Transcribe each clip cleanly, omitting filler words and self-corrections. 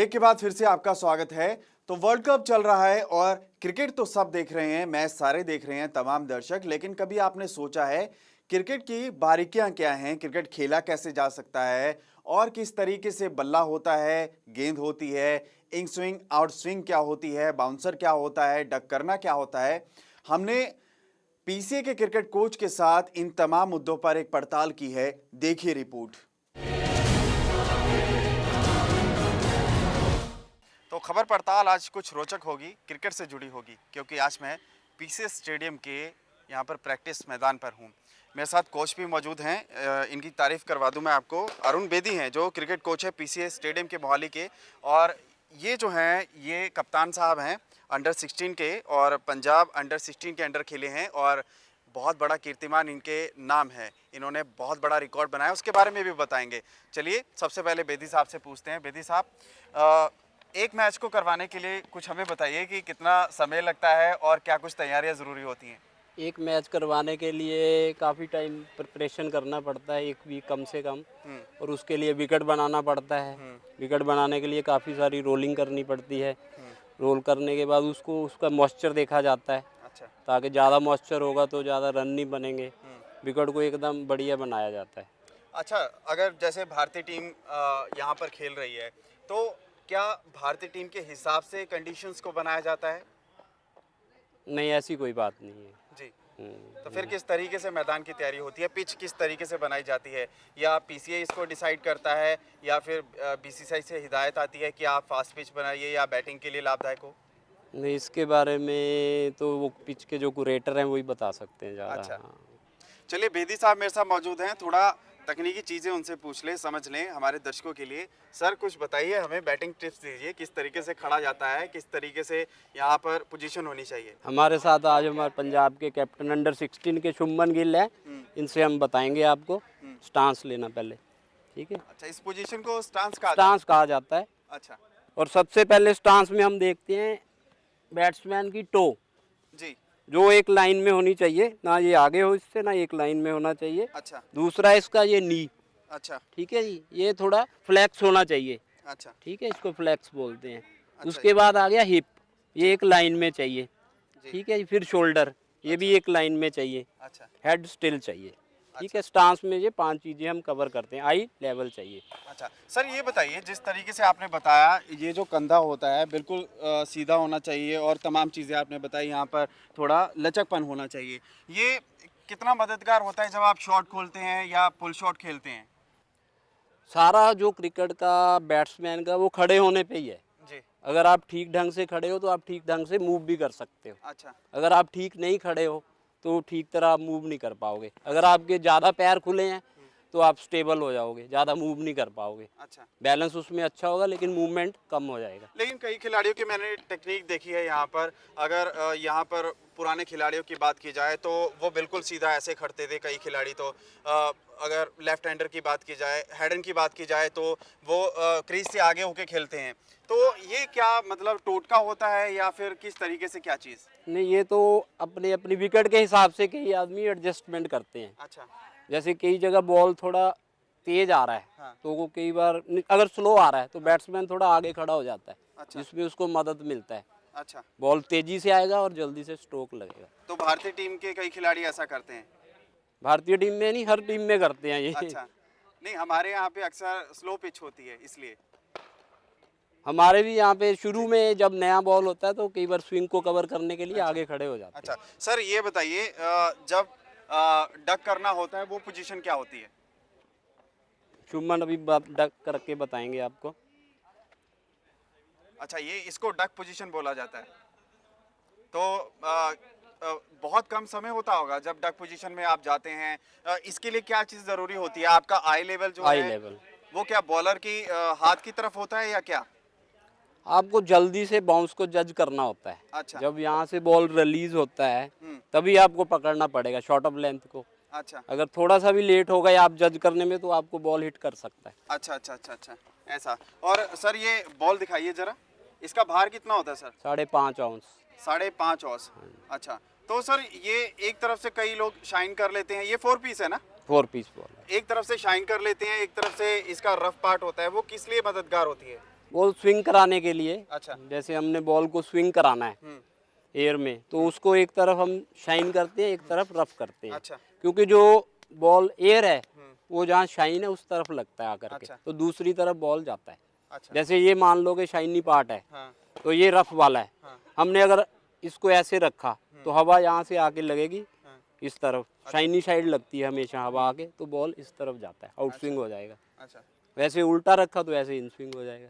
Break के बाद फिर से आपका स्वागत है। तो वर्ल्ड कप चल रहा है और क्रिकेट तो सब देख रहे हैं, मैच सारे देख रहे हैं तमाम दर्शक, लेकिन कभी आपने सोचा है क्रिकेट की बारीकियां क्या हैं, क्रिकेट खेला कैसे जा सकता है और किस तरीके से बल्ला होता है, गेंद होती है, इन स्विंग आउट स्विंग क्या होती है, बाउंसर क्या होता है, डक करना क्या होता है। हमने पीसीए के क्रिकेट कोच के साथ इन तमाम मुद्दों पर एक पड़ताल की है। देखिए रिपोर्ट। तो खबर पड़ताल आज कुछ रोचक होगी, क्रिकेट से जुड़ी होगी, क्योंकि आज मैं पीसीए स्टेडियम के यहाँ पर प्रैक्टिस मैदान पर हूँ। मेरे साथ कोच भी मौजूद हैं, इनकी तारीफ़ करवा दूँ मैं आपको। अरुण बेदी हैं जो क्रिकेट कोच है पीसीए स्टेडियम के मोहाली के, और ये जो हैं ये कप्तान साहब हैं अंडर 16 के, और पंजाब अंडर 16 के अंडर खेले हैं और बहुत बड़ा कीर्तिमान इनके नाम है। इन्होंने बहुत बड़ा रिकॉर्ड बनाया, उसके बारे में भी बताएंगे। चलिए सबसे पहले बेदी साहब से पूछते हैं। बेदी साहब, एक मैच को करवाने के लिए कुछ हमें बताइए कि कितना समय लगता है और क्या कुछ तैयारियां ज़रूरी होती हैं। एक मैच करवाने के लिए काफ़ी टाइम प्रिपरेशन करना पड़ता है, 1 वीक कम से कम। और उसके लिए विकेट बनाना पड़ता है। विकेट बनाने के लिए काफ़ी सारी रोलिंग करनी पड़ती है। रोल करने के बाद उसका मॉइस्चर देखा जाता है। अच्छा। ताकि ज़्यादा मॉइस्चर होगा तो ज़्यादा रन नहीं बनेंगे। विकेट को एकदम बढ़िया बनाया जाता है। अच्छा, अगर जैसे भारतीय टीम यहाँ पर खेल रही है तो क्या भारतीय टीम के हिसाब से कंडीशंस को बनाया जाता है? नहीं, ऐसी कोई बात नहीं है जी। तो फिर किस तरीके से मैदान की तैयारी होती है, पिच किस तरीके से बनाई जाती है, या पीसीए इसको डिसाइड करता है या फिर बीसीसीआई से हिदायत आती है कि आप फास्ट पिच बनाइए या बैटिंग के लिए लाभदायक हो? नहीं, इसके बारे में तो वो पिच के जो कुरेटर हैं वही बता सकते हैं ज़्यादा। अच्छा। हाँ। चलिए बेदी साहब मेरे साथ मौजूद हैं, थोड़ा तकनीकी चीज़ें उनसे पूछ लें, समझ लें हमारे दर्शकों के लिए। सर कुछ बताइए, हमें बैटिंग टिप्स दीजिए, किस तरीके से खड़ा जाता है, किस तरीके से यहाँ पर पोजीशन होनी चाहिए। हमारे साथ आज हमारे पंजाब के कैप्टन अंडर 16 के शुभमन गिल है। इनसे हम बताएंगे आपको स्टांस लेना पहले। ठीक है। अच्छा, इस पोजीशन को स्टांस कहा स्टांस कहा जाता है। अच्छा और सबसे पहले स्टांस में हम देखते हैं बैट्समैन की टो, जी। जो एक लाइन में होनी चाहिए, ना ये आगे हो इससे ना एक लाइन में होना चाहिए। अच्छा दूसरा इसका ये नी, अच्छा ठीक है जी, ये थोड़ा फ्लैक्स होना चाहिए। अच्छा ठीक है, इसको फ्लैक्स बोलते हैं। अच्छा उसके बाद आ गया हिप, ये एक लाइन में चाहिए। जी। ठीक है जी। फिर शोल्डर, ये भी एक लाइन में चाहिए। अच्छा हेड स्टिल चाहिए। ठीक है। स्टांस में ये 5 चीज़ें हम कवर करते हैं। आई लेवल चाहिए। अच्छा सर, ये बताइए जिस तरीके से आपने बताया, ये जो कंधा होता है बिल्कुल सीधा होना चाहिए और तमाम चीज़ें आपने बताई, यहाँ पर थोड़ा लचकपन होना चाहिए। ये कितना मददगार होता है जब आप शॉट खोलते हैं या पुल शॉट खेलते हैं? सारा जो क्रिकेट का बैट्समैन का वो खड़े होने पे ही है। जी। अगर आप ठीक ढंग से खड़े हो तो आप ठीक ढंग से मूव भी कर सकते हो। अच्छा अगर आप ठीक नहीं खड़े हो तो ठीक तरह आप मूव नहीं कर पाओगे। अगर आपके ज़्यादा पैर खुले हैं तो आप स्टेबल हो जाओगे, ज़्यादा मूव नहीं कर पाओगे। अच्छा। बैलेंस उसमें अच्छा होगा लेकिन मूवमेंट कम हो जाएगा। लेकिन कई खिलाड़ियों की मैंने टेक्निक देखी है यहाँ पर, अगर यहाँ पर पुराने खिलाड़ियों की बात की जाए तो वो बिल्कुल सीधा ऐसे खड़ते थे कई खिलाड़ी। तो अगर लेफ्ट हैंडर की बात की जाए, हैंडन की बात की जाए, तो वो क्रीज से आगे होके खेलते हैं। तो ये क्या मतलब टोटका होता है या फिर किस तरीके से, क्या चीज़? नहीं, ये तो अपने अपनी विकेट के हिसाब से कई आदमी एडजस्टमेंट करते हैं। अच्छा जैसे कई जगह बॉल थोड़ा तेज आ रहा है, हाँ। तो वो कई बार अगर स्लो आ रहा है तो बैट्समैन थोड़ा आगे खड़ा हो जाता है। अच्छा जिसमें उसको मदद मिलता है। अच्छा। बॉल तेजी से आएगा और जल्दी से स्ट्रोक लगेगा। तो भारतीय टीम के कई खिलाड़ी ऐसा करते हैं? भारतीय टीम में नहीं, हर टीम में करते हैं ये। अच्छा। नहीं, हमारे यहाँ पे अक्सर स्लो पिच होती है इसलिए। हमारे भी यहाँ पे शुरू में जब नया बॉल होता है तो कई बार स्विंग को कवर करने के लिए आगे खड़े हो जाते हैं। अच्छा सर, ये बताइए जब डक करना होता है वो पोजीशन क्या होती है? शुभमन अभी डक करके बताएंगे आपको। अच्छा, ये इसको डक पोजीशन बोला जाता है। तो बहुत कम समय होता होगा जब डक पोजीशन में आप जाते हैं। इसके लिए क्या चीज़ ज़रूरी होती है? आपका आई लेवल जो आई है लेवल वो क्या बॉलर की हाथ की तरफ होता है या क्या? आपको जल्दी से बाउंस को जज करना होता है। अच्छा जब यहाँ से बॉल रिलीज होता है तभी आपको पकड़ना पड़ेगा शॉर्ट ऑफ लेंथ को। अच्छा अगर थोड़ा सा भी लेट हो गए आप जज करने में तो आपको बॉल हिट कर सकता है। अच्छा अच्छा अच्छा अच्छा, ऐसा। और सर ये बॉल दिखाइए जरा, इसका भार कितना होता है सर? 5.5 औंस। 5.5 औंस। अच्छा, तो सर ये एक तरफ से कई लोग शाइन कर लेते हैं, ये 4 पीस है ना? 4 पीस बॉल। एक तरफ से शाइन कर लेते हैं, एक तरफ से इसका रफ पार्ट होता है, वो किस लिए मददगार होती है? बॉल स्विंग कराने के लिए, अच्छा। जैसे हमने बॉल को स्विंग कराना है एयर में, तो उसको एक तरफ हम शाइन करते हैं, एक तरफ रफ करते हैं। अच्छा। क्योंकि जो बॉल एयर है वो जहाँ शाइन है उस तरफ लगता है आकर के, अच्छा। तो दूसरी तरफ बॉल जाता है। अच्छा। जैसे ये मान लो कि शाइनी पार्ट है, हाँ। तो ये रफ वाला है। हाँ। हमने अगर इसको ऐसे रखा तो हवा यहाँ से आके लगेगी हाँ। इस तरफ, शाइनी साइड लगती है हमेशा हवा आके, तो बॉल इस तरफ जाता है, आउट स्विंग हो जाएगा। अच्छा। वैसे उल्टा रखा तो ऐसे इन स्विंग हो जाएगा।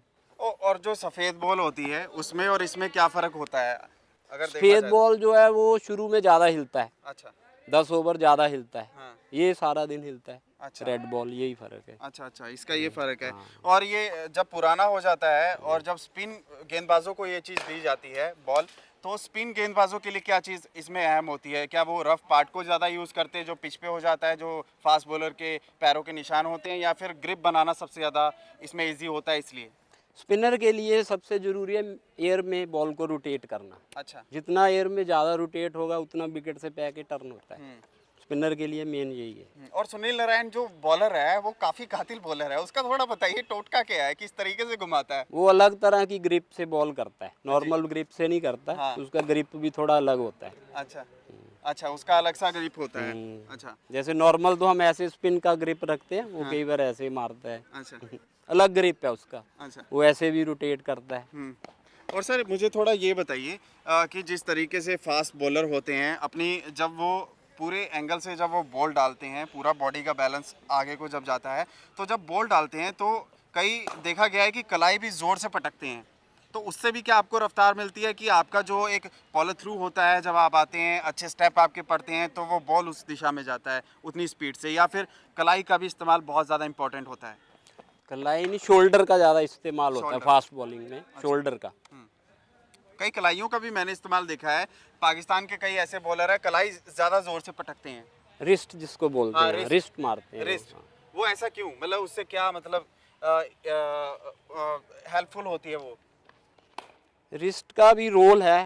और जो सफ़ेद बॉल होती है उसमें और इसमें क्या फ़र्क होता है अगर देखा सफेद जाए बॉल जो है वो शुरू में ज़्यादा हिलता है, तो? अच्छा। 10 ओवर ज़्यादा हिलता है, हाँ। ये सारा दिन हिलता है। अच्छा। रेड बॉल, यही फ़र्क है। अच्छा अच्छा, इसका ये फ़र्क है। हाँ। और ये जब पुराना हो जाता है और जब स्पिन गेंदबाजों को ये चीज़ दी जाती है बॉल, तो स्पिन गेंदबाजों के लिए क्या चीज़ इसमें अहम होती है? क्या वो रफ पार्ट को ज़्यादा यूज़ करते हैं जो पिच पे हो जाता है, जो फास्ट बॉलर के पैरों के निशान होते हैं, या फिर ग्रिप बनाना सबसे ज़्यादा इसमें ईजी होता है इसलिए? स्पिनर के लिए सबसे ज़रूरी है एयर में बॉल को रोटेट करना। अच्छा। जितना एयर में ज़्यादा रोटेट होगा उतना विकेट से पे के टर्न होता है। हम्म। स्पिनर के लिए मेन यही है। और सुनील नारायण जो बॉलर है वो काफ़ी कातिल बॉलर है, उसका थोड़ा बताइए टोटका क्या है, किस तरीके से घुमाता है? वो अलग तरह की ग्रिप से बॉल करता है, नॉर्मल ग्रिप से नहीं करता। हाँ। उसका ग्रिप भी थोड़ा अलग होता है। अच्छा। अच्छा, उसका अलग सा ग्रिप होता है। अच्छा। जैसे नॉर्मल तो हम ऐसे स्पिन का ग्रिप रखते हैं, वो कई बार ऐसे मारता है। अच्छा। अलग ग्रिप है उसका, अच्छा। वो ऐसे भी रोटेट करता है। और सर मुझे थोड़ा ये बताइए कि जिस तरीके से फास्ट बॉलर होते हैं अपनी, जब वो पूरे एंगल से जब वो बॉल डालते हैं, पूरा बॉडी का बैलेंस आगे को जब जाता है, तो जब बॉल डालते हैं तो कई देखा गया है कि कलाई भी ज़ोर से पटकते हैं, तो उससे भी क्या आपको रफ्तार मिलती है कि आपका जो एक फॉलो थ्रू होता है, जब आप आते हैं अच्छे स्टेप आपके पड़ते हैं तो वो बॉल उस दिशा में जाता है उतनी स्पीड से, या फिर कलाई का भी इस्तेमाल बहुत ज़्यादा इंपॉर्टेंट होता है? कलाई नहीं, शोल्डर का ज़्यादा इस्तेमाल होता है शोल्डर। फास्ट बॉलिंग में, शोल्डर का। कई कलाइयों का भी मैंने इस्तेमाल देखा है, पाकिस्तान के कई ऐसे बॉलर है कलाई ज़्यादा ज़ोर से पटकते हैं। रिस्ट जिसको बोलते हाँ, हैं, रिस्ट मारते हैं। रिस्ट, वो ऐसा क्यों, मतलब उससे क्या मतलब हेल्पफुल होती है वो? रिस्ट का भी रोल है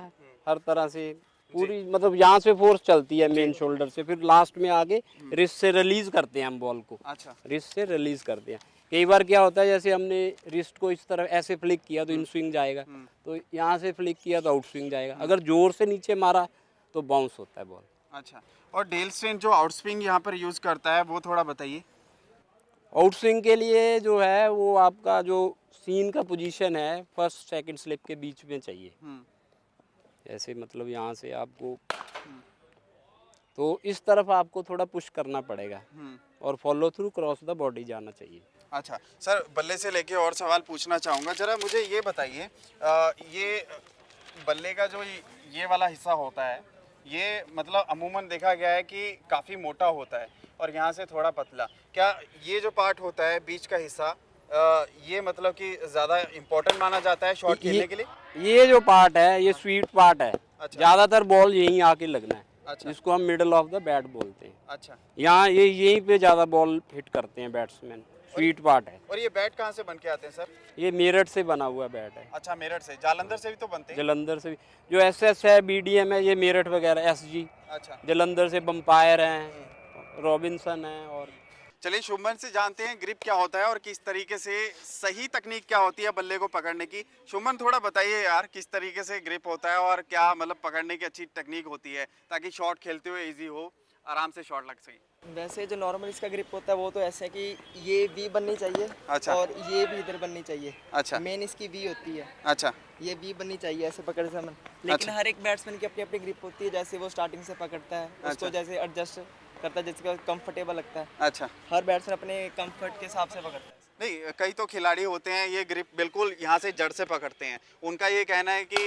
हर तरह से, पूरी मतलब यहाँ से फोर्स चलती है मेन शोल्डर से, फिर लास्ट में आगे रिस्ट से रिलीज करते हैं हम बॉल को। अच्छा। रिस्ट से रिलीज करते हैं। कई बार क्या होता है, जैसे हमने रिस्ट को इस तरफ ऐसे फ्लिक किया तो इन स्विंग जाएगा, तो यहाँ से फ्लिक किया तो आउट स्विंग जाएगा। अगर जोर से नीचे मारा तो बाउंस होता है बॉल। अच्छा। और डेल स्टेन जो आउट स्विंग यहाँ पर यूज़ करता है वो थोड़ा बताइए। आउट स्विंग के लिए जो है वो आपका जो सीन का पोजीशन है फर्स्ट सेकंड स्लिप के बीच में चाहिए। ऐसे मतलब यहाँ से आपको, तो इस तरफ आपको थोड़ा पुश करना पड़ेगा और follow through cross the body जाना चाहिए। अच्छा सर, बल्ले से लेके और सवाल पूछना चाहूँगा, ज़रा मुझे ये बताइए, ये बल्ले का जो ये वाला हिस्सा होता है, ये मतलब अमूमन देखा गया है कि काफ़ी मोटा होता है और यहाँ से थोड़ा पतला, क्या ये जो पार्ट होता है बीच का हिस्सा, ये मतलब कि ज़्यादा इम्पोर्टेंट माना जाता है शॉट खेलने के लिए? ये जो पार्ट है ये स्वीट पार्ट है। अच्छा। ज़्यादातर बॉल यहीं आके लगना है। अच्छा। जिसको हम मिडल ऑफ द बैट बोलते हैं। अच्छा। यहाँ ये यहीं पे ज़्यादा बॉल हिट करते हैं बैट्समैन, स्वीट पार्ट है। और ये बैट कहाँ से बन के आते हैं सर? ये मेरठ से बना हुआ बैट है। अच्छा, मेरठ से, जालंधर से भी तो बनते हैं? जलंधर से भी, जो SS है, BDM है, ये मेरठ वगैरह, SG। अच्छा। जलंधर से बम्पायर हैं, रॉबिन्सन है। और चलिए शुभमन से जानते हैं ग्रिप क्या होता है और किस तरीके से सही तकनीक क्या होती है बल्ले को पकड़ने की। शुभमन थोड़ा बताइए यार, किस तरीके से ग्रिप होता है और क्या मतलब पकड़ने की अच्छी टेक्निक होती है ताकि शॉट खेलते हुए इजी हो, आराम से शॉट लग सके? वैसे जो नॉर्मल इसका ग्रिप होता है वो तो ऐसे है कि ये वी बननी चाहिए। अच्छा। और ये भी इधर बननी चाहिए। अच्छा। मेन इसकी वी होती है। अच्छा। ये वी बननी चाहिए ऐसे पकड़ समय, लेकिन अच्छा। हर एक बैट्समैन की अपनी अपनी ग्रिप होती है। जैसे वो स्टार्टिंग से पकड़ता है उसको अच्छा। जैसे एडजस्ट करता है, जिसका कंफर्टेबल लगता है। अच्छा। हर बैट्समैन अपने कंफर्ट के हिसाब से पकड़ता है। नहीं, कई तो खिलाड़ी होते हैं ये ग्रिप बिल्कुल यहाँ से जड़ से पकड़ते हैं, उनका ये कहना है कि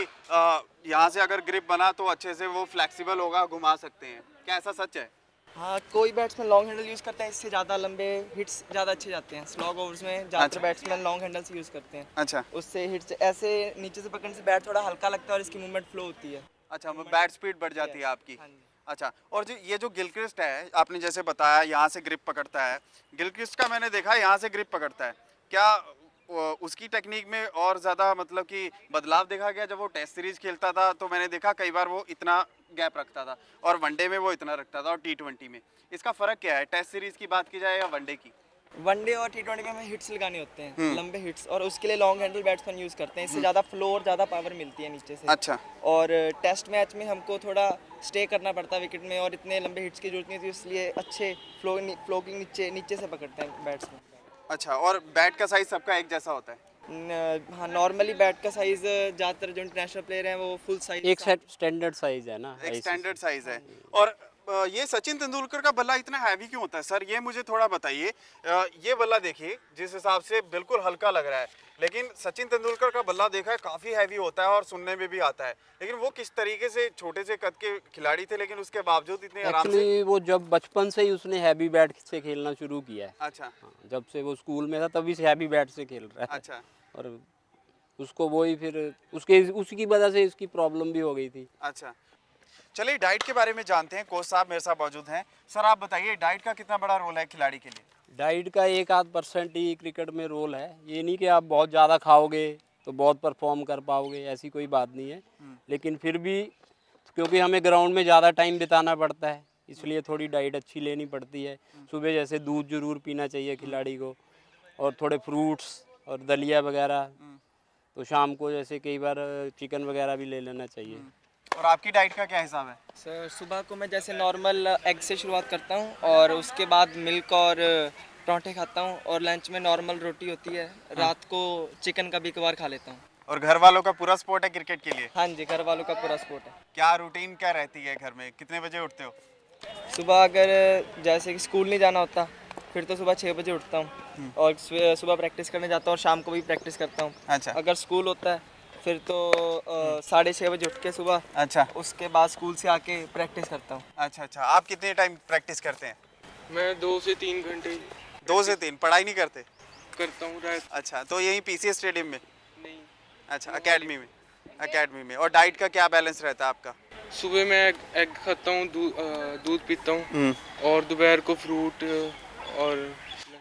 यहाँ से अगर ग्रिप बना तो अच्छे से वो फ्लेक्सिबल होगा, घुमा सकते हैं, क्या ऐसा सच है? हाँ, कोई बैट्समैन लॉन्ग हैंडल यूज़ करता है, इससे ज़्यादा लंबे हिट्स ज़्यादा अच्छे जाते हैं। स्लॉग ओवर्स में ज़्यादातर अच्छा। बैट्समैन लॉन्ग हैंडल से यूज़ करते हैं। अच्छा। उससे हिट्स ऐसे नीचे से पकड़ने से बैट थोड़ा हल्का लगता है और इसकी मूवमेंट फ्लो होती है। अच्छा, बैट स्पीड बढ़ जाती है आपकी। हाँ जी। अच्छा, और जो ये जो गिलक्रिस्ट है, आपने जैसे बताया यहाँ से ग्रिप पकड़ता है, गिलक्रिस्ट का मैंने देखा यहाँ से ग्रिप पकड़ता है, क्या उसकी टेक्निक में और ज़्यादा मतलब कि बदलाव देखा गया? जब वो टेस्ट सीरीज खेलता था तो मैंने देखा कई बार वो इतना गैप रखता था और वनडे में वो इतना रखता था और T20 में, इसका फ़र्क क्या है टेस्ट सीरीज़ की बात की जाए या वनडे की? वनडे और T20 में हमें हिट्स लगाने होते हैं, लंबे हिट्स, और उसके लिए लॉन्ग हैंडल बैट्समैन यूज़ करते हैं। इससे ज़्यादा फ्लो और ज़्यादा पावर मिलती है नीचे से। अच्छा। और टेस्ट मैच में हमको थोड़ा स्टे करना पड़ता है विकेट में, और इतने लंबे हिट्स की जरूरत नहीं होती, इसलिए अच्छे फ्लो की नीचे से पकड़ते हैं बैट्समैन। अच्छा, और बैट का साइज सबका एक जैसा होता है? हाँ, नॉर्मली बैट का साइज़ ज़्यादातर जो इंटरनेशनल प्लेयर हैं वो फुल साइज। एक सेट स्टैंडर्ड साइज है ना, एक ऐसे। स्टैंडर्ड साइज है। और ये सचिन तेंदुलकर का बल्ला इतना हैवी क्यों होता है सर, ये मुझे थोड़ा बताइए। ये बल्ला देखिए जिस हिसाब से बिल्कुल हल्का लग रहा है, लेकिन सचिन तेंदुलकर का बल्ला देखा है काफ़ी हैवी होता है और सुनने में भी आता है। लेकिन वो किस तरीके से, छोटे से कद के खिलाड़ी थे लेकिन उसके बावजूद इतने आराम से। एक्चुअली वो जब बचपन से ही उसने हैवी बैट से खेलना शुरू किया है। अच्छा। हाँ, जब से वो स्कूल में था तभी से हैवी बैट से खेल रहा है। अच्छा। और उसको वही फिर उसकी वजह से इसकी प्रॉब्लम भी हो गई थी। अच्छा, चलिए डाइट के बारे में जानते हैं। कोच साहब मेरे साथ मौजूद हैं। सर आप बताइए, डाइट का कितना बड़ा रोल है खिलाड़ी के लिए? डाइट का 1-8% ही क्रिकेट में रोल है। ये नहीं कि आप बहुत ज़्यादा खाओगे तो बहुत परफॉर्म कर पाओगे, ऐसी कोई बात नहीं है। लेकिन फिर भी क्योंकि हमें ग्राउंड में ज़्यादा टाइम बिताना पड़ता है, इसलिए थोड़ी डाइट अच्छी लेनी पड़ती है। सुबह जैसे दूध ज़रूर पीना चाहिए खिलाड़ी को, और थोड़े फ्रूट्स और दलिया वगैरह। तो शाम को जैसे कई बार चिकन वगैरह भी ले लेना चाहिए। और आपकी डाइट का क्या हिसाब है? सर सुबह को मैं जैसे नॉर्मल एग से शुरुआत करता हूँ, और उसके बाद मिल्क और पराठे खाता हूँ, और लंच में नॉर्मल रोटी होती है। रात को चिकन का भी एक बार खा लेता हूँ। और घर वालों का पूरा सपोर्ट है क्रिकेट के लिए? हाँ जी, घर वालों का पूरा सपोर्ट है। क्या रूटीन क्या रहती है घर में, कितने बजे उठते हो? सुबह अगर जैसे कि स्कूल नहीं जाना होता फिर तो सुबह 6 बजे उठता हूँ, और सुबह प्रैक्टिस करने जाता हूँ, और शाम को भी प्रैक्टिस करता हूँ। अच्छा। अगर स्कूल होता है फिर तो 6:30 बजे उठ के सुबह, अच्छा। उसके बाद स्कूल से आके प्रैक्टिस करता हूँ। अच्छा अच्छा, आप कितने टाइम प्रैक्टिस करते हैं? मैं 2 से 3 घंटे 2 से 3? पढ़ाई नहीं करते? करता हूँ रात। अच्छा, तो यहीं पीसीएस स्टेडियम में? नहीं, अच्छा, अकेडमी में। अकेडमी में। और डाइट का क्या बैलेंस रहता है आपका? सुबह मैं एग खाता हूँ, दूध पीता हूँ, और दोपहर को फ्रूट। और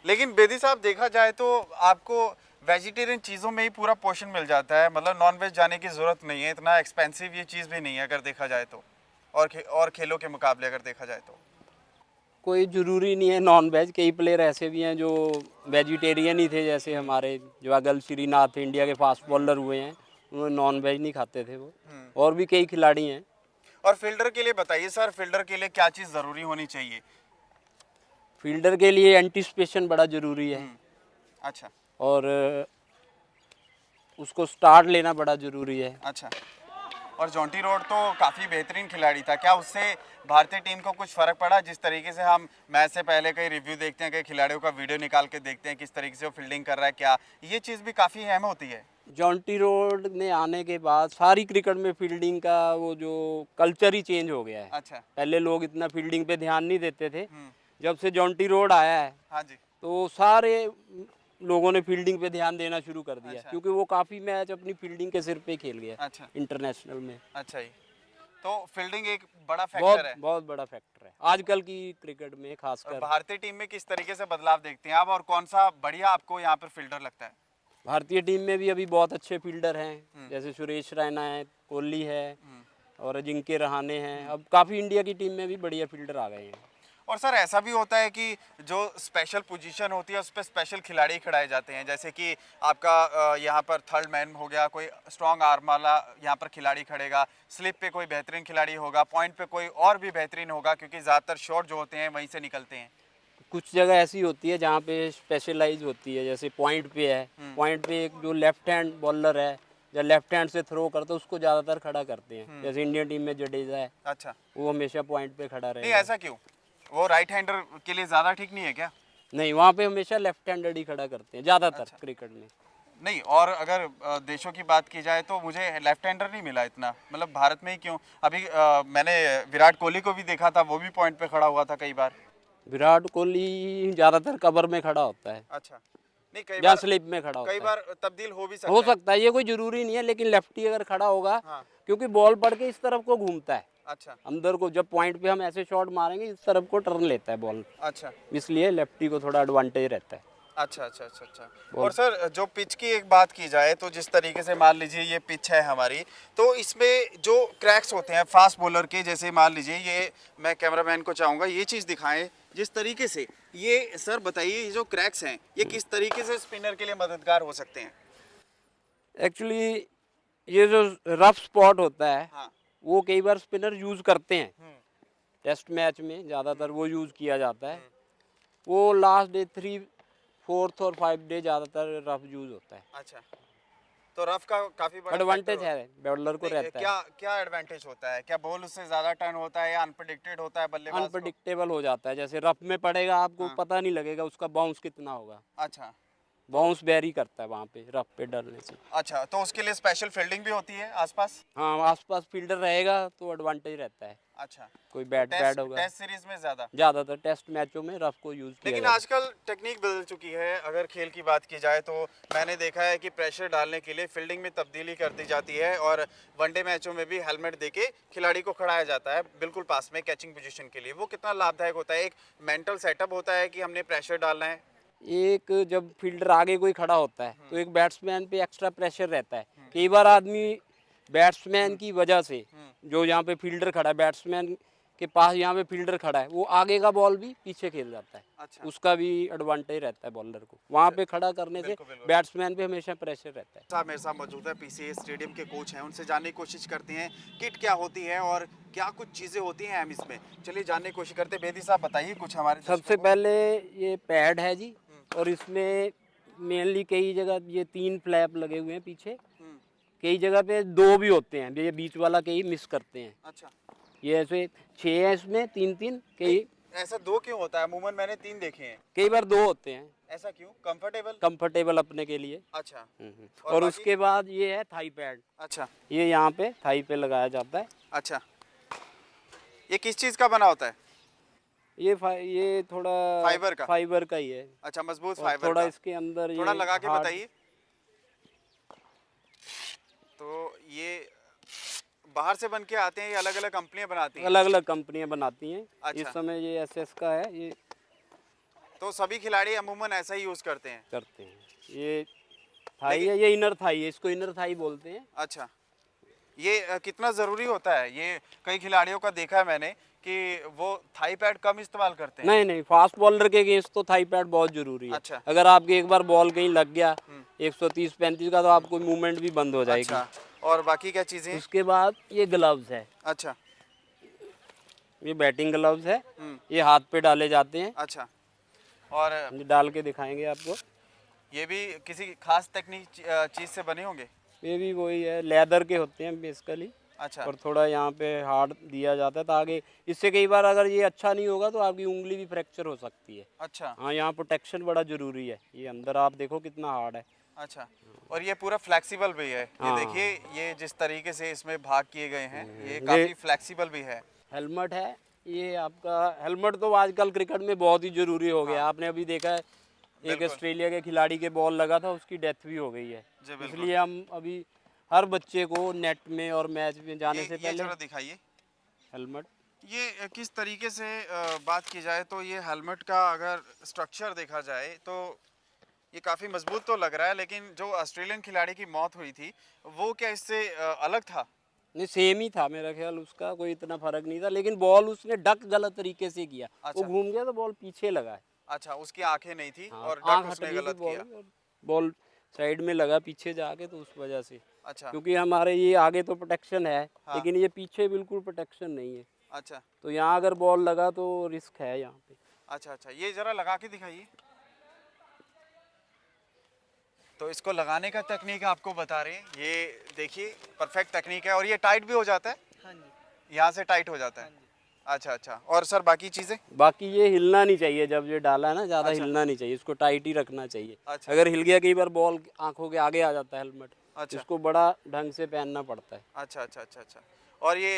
लेकिन बेदी साहब देखा जाए तो आपको वेजिटेरियन चीज़ों में ही पूरा पोषण मिल जाता है, मतलब नॉन वेज जाने की ज़रूरत नहीं है। इतना एक्सपेंसिव ये चीज़ भी नहीं है अगर देखा जाए तो, और खेलों के मुकाबले अगर देखा जाए तो। कोई ज़रूरी नहीं है नॉन वेज, कई प्लेयर ऐसे भी हैं जो वेजिटेरियन ही थे, जैसे हमारे जवागल श्रीनाथ इंडिया के फास्ट बॉलर हुए हैं, उन्होंने नॉन वेज नहीं खाते थे वो। और भी कई खिलाड़ी हैं। और फील्डर के लिए बताइए सर, फील्डर के लिए क्या चीज़ ज़रूरी होनी चाहिए? फील्डर के लिए एंटिसिपेशन बड़ा ज़रूरी है। अच्छा। और उसको स्टार्ट लेना बड़ा ज़रूरी है। अच्छा। और जॉन्टी रोड तो काफ़ी बेहतरीन खिलाड़ी था, क्या उससे भारतीय टीम को कुछ फ़र्क पड़ा? जिस तरीके से हम मैच से पहले कई रिव्यू देखते हैं, कई खिलाड़ियों का वीडियो निकाल के देखते हैं किस तरीके से वो फील्डिंग कर रहा है, क्या ये चीज़ भी काफ़ी अहम होती है? जॉन्टी रोड ने आने के बाद सारी क्रिकेट में फील्डिंग का वो जो कल्चर ही चेंज हो गया है। अच्छा। पहले लोग इतना फील्डिंग पे ध्यान नहीं देते थे। जब से जॉन्टी रोड आया है हाँ जी। तो सारे लोगों ने फील्डिंग पे ध्यान देना शुरू कर दिया। अच्छा। क्योंकि वो काफ़ी मैच अपनी फील्डिंग के सिर पे खेल गया अच्छा। इंटरनेशनल में। अच्छा ही, तो फील्डिंग एक बड़ा बहुत फैक्टर है बहुत बड़ा फैक्टर है आजकल की क्रिकेट में और खासकर। भारतीय टीम में किस तरीके से बदलाव देखते हैं आप, और कौन सा बढ़िया आपको यहाँ पर फील्डर लगता है? भारतीय टीम में भी अभी बहुत अच्छे फील्डर हैं, जैसे सुरेश रैना है, कोहली है, और अजिंक्य रहाणे हैं। अब काफ़ी इंडिया की टीम में भी बढ़िया फील्डर आ गए हैं। और सर ऐसा भी होता है कि जो स्पेशल पोजीशन होती है उस पर स्पेशल खिलाड़ी खिलाए जाते हैं, जैसे कि आपका यहाँ पर थर्ड मैन हो गया, कोई स्ट्रॉन्ग आर्म वाला यहाँ पर खिलाड़ी खड़ेगा, स्लिप पे कोई बेहतरीन खिलाड़ी होगा, पॉइंट पे कोई और भी बेहतरीन होगा, क्योंकि ज़्यादातर शॉट जो होते हैं वहीं से निकलते हैं। कुछ जगह ऐसी होती है जहाँ पे स्पेशलाइज होती है, जैसे पॉइंट पे है, पॉइंट पे एक जो लेफ्ट हैंड बॉलर है या लेफ्ट हैंड से थ्रो करता है उसको ज़्यादातर खड़ा करते हैं। जैसे इंडियन टीम में जडेजा है, अच्छा। वो हमेशा पॉइंट पे खड़ा नहीं, रहेगा। ऐसा क्यों? वो राइट हैंडर के लिए ज़्यादा ठीक नहीं है क्या? नहीं, वहाँ पे हमेशा लेफ्ट हैंडेड ही खड़ा करते हैं ज़्यादातर क्रिकेट में। नहीं, और अगर देशों की बात की जाए तो मुझे लेफ्ट हैंडर नहीं मिला इतना, मतलब भारत में ही क्यों? अभी मैंने विराट कोहली को भी देखा था, वो भी पॉइंट पे खड़ा हुआ था कई बार। विराट कोहली ज़्यादातर कवर में खड़ा होता है अच्छा। नहीं, कई या बार स्लिप में खड़ा होता कई है। बार तब्दील हो भी सकता हो है। सकता है, ये कोई जरूरी नहीं है, लेकिन लेफ्टी अगर खड़ा होगा हाँ। क्योंकि बॉल पड़ के इस तरफ को घूमता है अच्छा। अंदर को, जब पॉइंट पे हम ऐसे शॉट मारेंगे इस तरफ को टर्न लेता है बॉल, अच्छा। इसलिए लेफ्टी को थोड़ा एडवांटेज रहता है। अच्छा अच्छा अच्छा अच्छा। और सर जो पिच की एक बात की जाए तो जिस तरीके से मान लीजिए ये पिच है हमारी, तो इसमें जो क्रैक्स होते हैं फास्ट बॉलर के, जैसे मान लीजिए ये, मैं कैमरामैन को चाहूँगा ये चीज़ दिखाएं, जिस तरीके से ये सर बताइए, ये जो क्रैक्स हैं ये किस तरीके से स्पिनर के लिए मददगार हो सकते हैं? एक्चुअली ये जो रफ स्पॉट होता है हाँ। वो कई बार स्पिनर यूज़ करते हैं। टेस्ट मैच में ज़्यादातर वो यूज़ किया जाता है। वो लास्ट डे 3, 4 और 5 डे ज़्यादातर रफ यूज़ होता है। अच्छा, तो रफ का काफी बड़ा एडवांटेज factor है बॉलर को नहीं, रहता है। क्या क्या एडवांटेज होता है? क्या बॉल उससे ज्यादा टर्न होता है या अनप्रेडिक्टेड होता है बल्लेबाज को? अनप्रडिक्टेबल हो जाता है। जैसे रफ में पड़ेगा आपको हाँ। पता नहीं लगेगा उसका बाउंस कितना होगा। अच्छा बाउंस वेरी करता है वहाँ पे रफ पे डालने से। अच्छा, तो उसके लिए स्पेशल फील्डिंग भी होती है आसपास? हाँ, आसपास फील्डर रहेगा तो एडवांटेज रहता है। अच्छा, कोई बैट टेस्ट बैड होगा। टेस्ट सीरीज में ज्यादा। ज़्यादातर टेस्ट मैचों में रफ को यूज़ किया लेकिन जाता है। आजकल टेक्निक बदल चुकी है। अगर खेल की बात की जाए तो मैंने देखा है कि प्रेशर डालने के लिए फील्डिंग में तब्दीली कर दी जाती है और वनडे मैचों में भी हेलमेट देके खिलाड़ी को खड़ाया जाता है बिल्कुल पास में कैचिंग पोजीशन के लिए। वो कितना लाभदायक होता है? एक मेंटल सेटअप होता है कि हमने प्रेशर डालना है। एक जब फील्डर आगे कोई खड़ा होता है तो एक बैट्समैन पे एक्स्ट्रा प्रेशर रहता है। कई बार आदमी बैट्समैन की वजह से जो यहाँ पे फील्डर खड़ा है, बैट्समैन के पास यहाँ पे फील्डर खड़ा है, वो आगे का बॉल भी पीछे खेल जाता है। अच्छा। उसका भी एडवांटेज रहता है बॉलर को। वहाँ पे खड़ा करने से बिल्कुल, बिल्कुल। बैट्समैन पे हमेशा प्रेशर रहता है। साहब मेरे साथ मौजूद है, पीसीए स्टेडियम के कोच हैं। उनसे जानने की कोशिश करते हैं किट क्या होती है और क्या कुछ चीज़ें होती हैं अहम इसमें। चलिए जानने की कोशिश करते हैं। बेदी साहब बताइए कुछ हमारे सबसे दर्शकों को। पहले ये पैड है जी, और इसमें मेनली कई जगह ये 3 फ्लैप लगे हुए हैं पीछे। हम्म, कई जगह पे 2 भी होते हैं, ये बीच वाला कई मिस करते हैं। अच्छा, ये ऐसे 6 है इसमें, 3-3, कई ऐसा 2 क्यों होता है? अमूमन मैंने 3 देखे हैं। कई बार 2 होते हैं, ऐसा क्यों? कंफर्टेबल? कंफर्टेबल अपने के लिए। अच्छा। और बाकी? उसके बाद ये है थाई पैड। अच्छा ये यहाँ पे थाई पे लगाया जाता है। अच्छा, ये किस चीज़ का बना होता है? ये थोड़ा फाइबर का ही है। अच्छा, मजबूत और फाइबर थोड़ा का। इसके अंदर थोड़ा ये लगा के hard- बताइए। तो ये बाहर से बन के आते हैं या अलग अलग कंपनियां बनाती हैं? अलग अलग कंपनियां बनाती हैं। अच्छा। इस समय ये एसएस का है, ये तो सभी खिलाड़ी अमूमन ऐसा ही यूज़ करते हैं? करते हैं। ये थाई है, ये इनर थाई है, इसको इनर थाई बोलते हैं। अच्छा, ये कितना ज़रूरी होता है? ये कई खिलाड़ियों का देखा है मैंने कि वो थाई पैड कम इस्तेमाल करते हैं। नहीं नहीं, फास्ट बॉलर के अगेंस्ट तो थाई पैड बहुत जरूरी है। अच्छा। अगर आपके एक बार बॉल कहीं लग गया 130-35 का, तो आपको मूवमेंट भी बंद हो जाएगी। अच्छा, और बाकी क्या चीज़ें? उसके बाद ये ग्लव्स है, अच्छा। ये बैटिंग ग्लव्स है, हम्म, ये हाथ पे डाले जाते हैं। अच्छा, और ये डाल के दिखाएंगे आपको। ये भी किसी खास टेक्निक चीज़ से बने होंगे? ये भी वही है, लेदर के होते हैं बेसिकली, अच्छा। और थोड़ा यहाँ पे हार्ड दिया जाता है ताकि इससे कई बार अगर ये अच्छा नहीं होगा तो आपकी उंगली भी फ्रैक्चर हो सकती है। अच्छा। हाँ, यहाँ प्रोटेक्शन बड़ा जरूरी है। ये अंदर आप देखो कितना हार्ड है। अच्छा, और ये पूरा फ्लेक्सिबल भी है। ये हाँ। देखिए, ये जिस तरीके से इसमें भाग किए गए हैं ये ये- काफ़ी फ्लेक्सिबल भी है। हेलमेट है, ये आपका हेलमेट तो आजकल क्रिकेट में बहुत ही जरूरी हो गया। आपने अभी देखा है एक बिल्कुल। ऑस्ट्रेलिया के खिलाड़ी के बॉल लगा था, उसकी डेथ भी हो गई है। जी, बिल्कुल। इसलिए हम अभी हर बच्चे को नेट में और मैच में जाने से ये पहले जरा दिखाइए। हेलमेट। ये किस तरीके से बात की जाए तो ये हेलमेट का अगर स्ट्रक्चर देखा जाए तो ये काफ़ी मजबूत तो लग रहा है, लेकिन जो ऑस्ट्रेलियन खिलाड़ी की मौत हुई थी वो क्या इससे अलग था? नहीं, सेम ही था मेरा ख्याल, उसका कोई इतना फर्क नहीं था, लेकिन बॉल उसने डक गलत तरीके से किया। अच्छा। वो घूम गया तो बॉल पीछे लगा है। अच्छा, उसकी आंखें नहीं थी हाँ, और आँख डक हट उसने गई थी गलत बॉल किया। में और बॉल साइड में लगा पीछे जाके, तो उस वजह से। अच्छा। क्योंकि हमारे ये आगे तो प्रोटेक्शन है, हाँ। लेकिन ये पीछे बिल्कुल प्रोटेक्शन नहीं है, अच्छा तो यहाँ अगर बॉल लगा तो रिस्क है यहाँ पे। अच्छा अच्छा, ये जरा लगा के दिखाइए। तो इसको लगाने का टेक्निक आपको बता रहे हैं, ये देखिए परफेक्ट टेक्निक है और ये टाइट भी हो जाता है, हाँ जी, यहाँ से टाइट हो जाता है। हाँ जी। अच्छा अच्छा, और सर बाकी चीज़ें? बाकी ये हिलना नहीं चाहिए, जब ये डाला है ना ज़्यादा अच्छा। हिलना नहीं चाहिए, इसको टाइट ही रखना चाहिए। अच्छा। अगर हिल गया कई बार बॉल आंखों के आगे आ जाता है हेलमेट, अच्छा। इसको बड़ा ढंग से पहनना पड़ता है। अच्छा अच्छा अच्छा अच्छा, और ये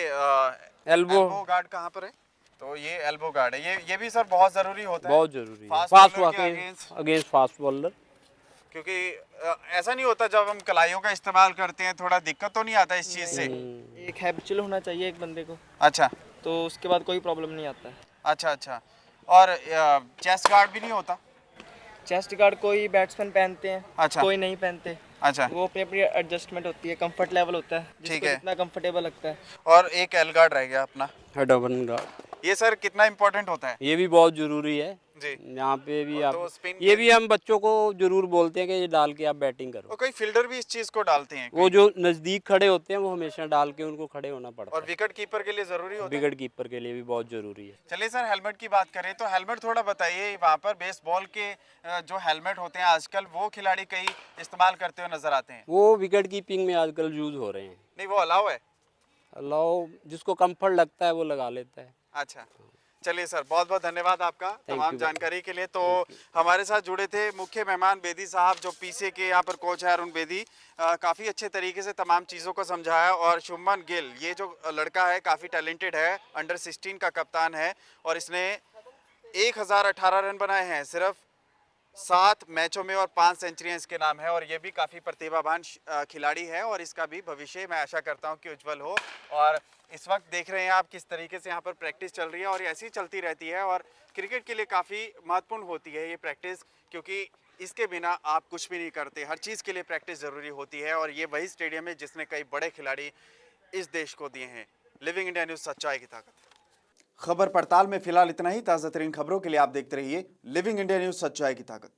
एल्बो गार्ड कहाँ पर है? तो ये एल्बो गार्ड है, ये भी सर बहुत ज़रूरी होता है बहुत जरूरी है, फास्ट फास्ट बॉलर के अगेंस्ट फास्ट बॉलर। क्योंकि ऐसा नहीं होता जब हम कलाइयों का इस्तेमाल करते हैं थोड़ा दिक्कत तो नहीं आता इस चीज़ से? एक हैबिचुअल होना चाहिए एक बंदे को, अच्छा तो उसके बाद कोई प्रॉब्लम नहीं आता है। अच्छा अच्छा, और चेस्ट गार्ड भी नहीं होता? चेस्ट गार्ड कोई बैट्समैन पहनते हैं, अच्छा। कोई नहीं पहनते। अच्छा, वो अपनी अपनी एडजस्टमेंट होती है, कंफर्ट लेवल होता है, ठीक जिसको है। जितना कंफर्टेबल लगता है। और एक एल गार्ड रह गया अपना, हेड ओवन गार्ड, ये सर कितना इम्पोर्टेंट होता है? ये भी बहुत जरूरी है। जी। यहाँ पे भी और तो आप spin ये भी हम बच्चों को जरूर बोलते हैं कि ये डाल के आप बैटिंग करो। और कई फील्डर भी इस चीज को डालते हैं वो जो नजदीक खड़े होते हैं वो हमेशा डाल के उनको खड़े होना पड़ता और विकेट कीपर के लिए जरूरी होता है। विकेट कीपर के लिए भी बहुत जरूरी है। चलिए सर, हेलमेट की बात करें तो हेलमेट थोड़ा बताइए। वहाँ पर बेसबॉल के जो हेलमेट होते हैं आजकल वो खिलाड़ी कई इस्तेमाल करते हुए नजर आते हैं। वो विकेट कीपिंग में आजकल यूज हो रहे हैं। नहीं, वो अलाउ है। अलाउ जिसको कंफर्ट लगता है वो लगा लेता है। अच्छा, चलिए सर, बहुत बहुत धन्यवाद आपका तमाम you, जानकारी के लिए। तो हमारे साथ जुड़े थे मुख्य मेहमान बेदी साहब, जो पीसीए के यहाँ पर कोच है अरुण बेदी। काफ़ी अच्छे तरीके से तमाम चीज़ों को समझाया। और शुभमन गिल, ये जो लड़का है काफ़ी टैलेंटेड है, अंडर 16 का कप्तान है और इसने 1018 रन बनाए हैं सिर्फ 7 मैचों में और 5 सेंचुरियां इसके नाम है। और ये भी काफ़ी प्रतिभावान खिलाड़ी है और इसका भी भविष्य मैं आशा करता हूं कि उज्जवल हो। और इस वक्त देख रहे हैं आप किस तरीके से यहाँ पर प्रैक्टिस चल रही है और ऐसी चलती रहती है। और क्रिकेट के लिए काफ़ी महत्वपूर्ण होती है ये प्रैक्टिस, क्योंकि इसके बिना आप कुछ भी नहीं करते। हर चीज़ के लिए प्रैक्टिस ज़रूरी होती है और ये वही स्टेडियम है जिसने कई बड़े खिलाड़ी इस देश को दिए हैं। लिविंग इंडिया न्यूज़, सच्चाई की ताकत। खबर पड़ताल में फिलहाल इतना ही। ताज़ा तरीन खबरों के लिए आप देखते रहिए लिविंग इंडिया न्यूज़, सच्चाई की ताकत।